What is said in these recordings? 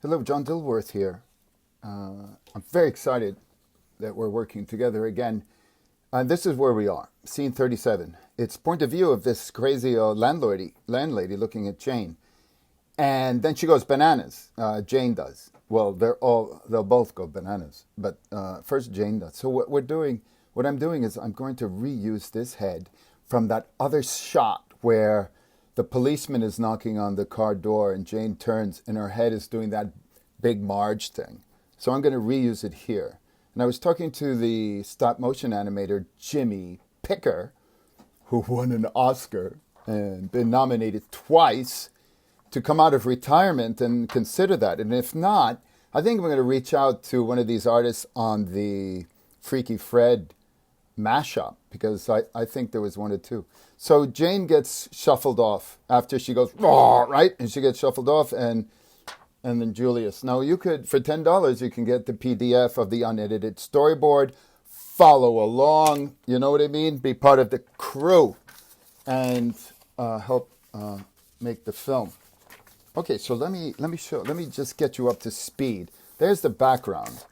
Hello, John Dilworth here. I'm very excited that we're working together again. And this is where we are, scene 37. It's point of view of this crazy landlady looking at Jane. And then she goes bananas. Jane does. Well, they'll both go bananas. But first Jane does. So what I'm doing is I'm going to reuse this head from that other shot where the policeman is knocking on the car door and Jane turns and her head is doing that big Marge thing. So I'm going to reuse it here. And I was talking to the stop motion animator Jimmy Picker, who won an Oscar and been nominated twice, to come out of retirement and consider that. And if not, I think I'm going to reach out to one of these artists on the Freaky Fred mashup, because I think there was one or two. So Jane gets shuffled off after she goes, raw, right? And she gets shuffled off, and then Julius. Now you could, for $10, you can get the PDF of the unedited storyboard, follow along, you know what I mean? Be part of the crew and help make the film. Okay, so let me just get you up to speed. There's the background.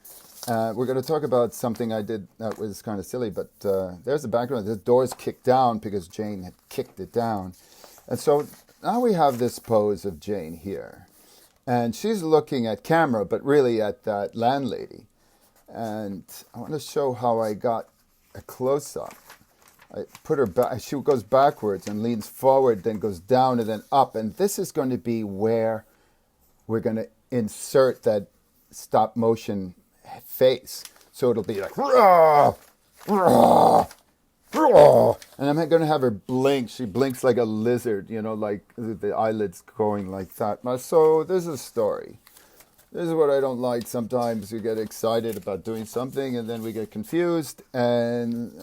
We're going to talk about something I did that was kind of silly, but there's the background. The door's kicked down because Jane had kicked it down. And so now we have this pose of Jane here. And she's looking at camera, but really at that landlady. And I want to show how I got a close-up. I put her back. She goes backwards and leans forward, then goes down and then up. And this is going to be where we're going to insert that stop motion face. So it'll be like, "Rah! Rah! Rah!" And I'm going to have her blink. She blinks like a lizard, like the eyelids going like that. So this is a story. This is what I don't like. Sometimes we get excited about doing something and then we get confused. And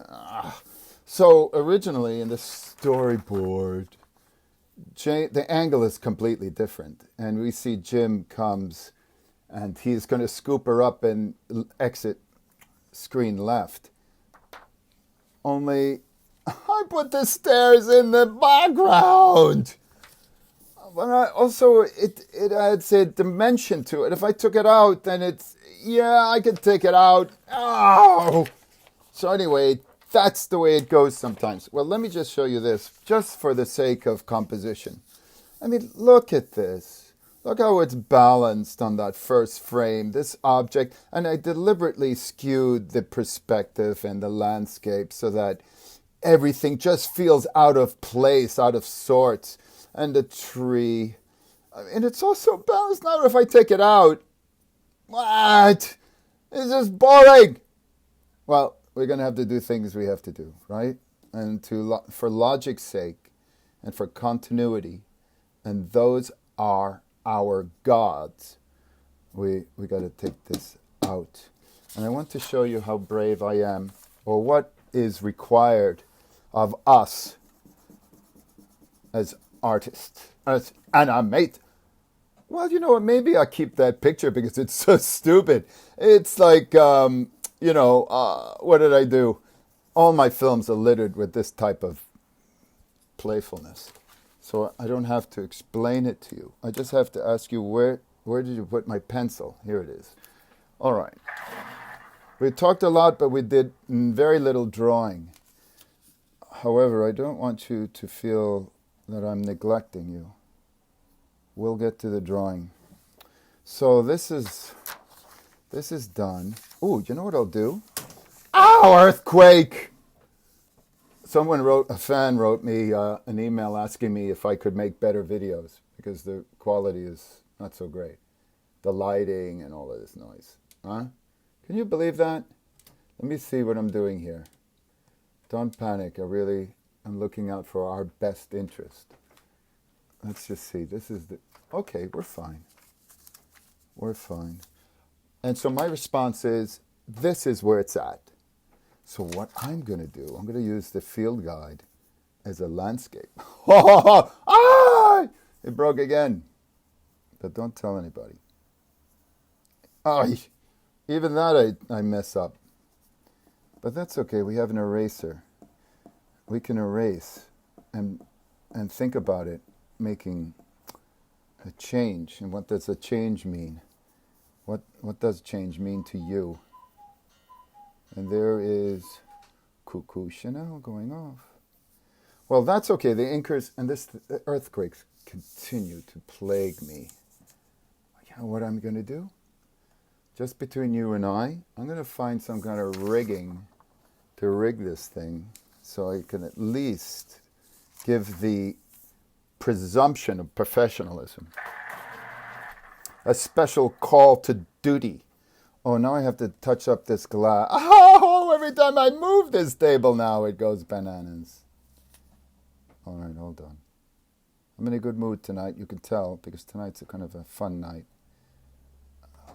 so originally in the storyboard, the angle is completely different. And we see Jim comes and he's going to scoop her up and exit screen left. Only I put the stairs in the background. But it adds a dimension to it. If I took it out, then I could take it out. Oh! So anyway, that's the way it goes sometimes. Well, let me just show you this, just for the sake of composition. I mean, look at this. Look how it's balanced on that first frame, this object. And I deliberately skewed the perspective and the landscape so that everything just feels out of place, out of sorts. And the tree. And it's also balanced. Now if I take it out, what? It's just boring. Well, we're going to have to do things we have to do, right? And for logic's sake and for continuity, and those are our gods, we got to take this out. And I want to show you how brave I am, or what is required of us as artists, as animate. Well, you know what? Maybe I'll keep that picture because it's so stupid. It's like, what did I do? All my films are littered with this type of playfulness. So I don't have to explain it to you. I just have to ask you, where did you put my pencil? Here it is. All right. We talked a lot, but we did very little drawing. However, I don't want you to feel that I'm neglecting you. We'll get to the drawing. So this is done. Ooh, you know what I'll do? Ow, earthquake! A fan wrote me an email asking me if I could make better videos because the quality is not so great. The lighting and all of this noise. Huh? Can you believe that? Let me see what I'm doing here. Don't panic. I'm looking out for our best interest. Let's just see. Okay, we're fine. We're fine. And so my response is, this is where it's at. So what I'm going to do, I'm going to use the field guide as a landscape. Ah! It broke again. But don't tell anybody. Oh, even that I mess up. But that's okay. We have an eraser. We can erase and think about it making a change. And what does a change mean? What does change mean to you? And there is Cuckoo Chanel going off. Well, that's okay. The anchors and the earthquakes continue to plague me. You know what I'm going to do? Just between you and I'm going to find some kind of rigging to rig this thing so I can at least give the presumption of professionalism. A special call to duty. Oh, now I have to touch up this glass. Oh, every time I move this table now, it goes bananas. All right, hold on. I'm in a good mood tonight, you can tell, because tonight's a kind of a fun night.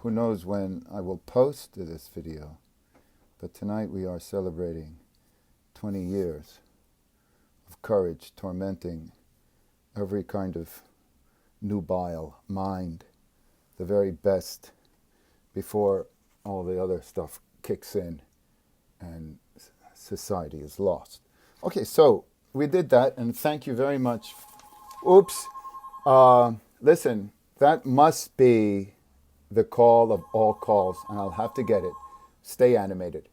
Who knows when I will post this video, but tonight we are celebrating 20 years of courage, tormenting every kind of nubile mind, the very best, before all the other stuff kicks in and society is lost. Okay, so we did that, and thank you very much. Oops. Listen, that must be the call of all calls, and I'll have to get it. Stay animated.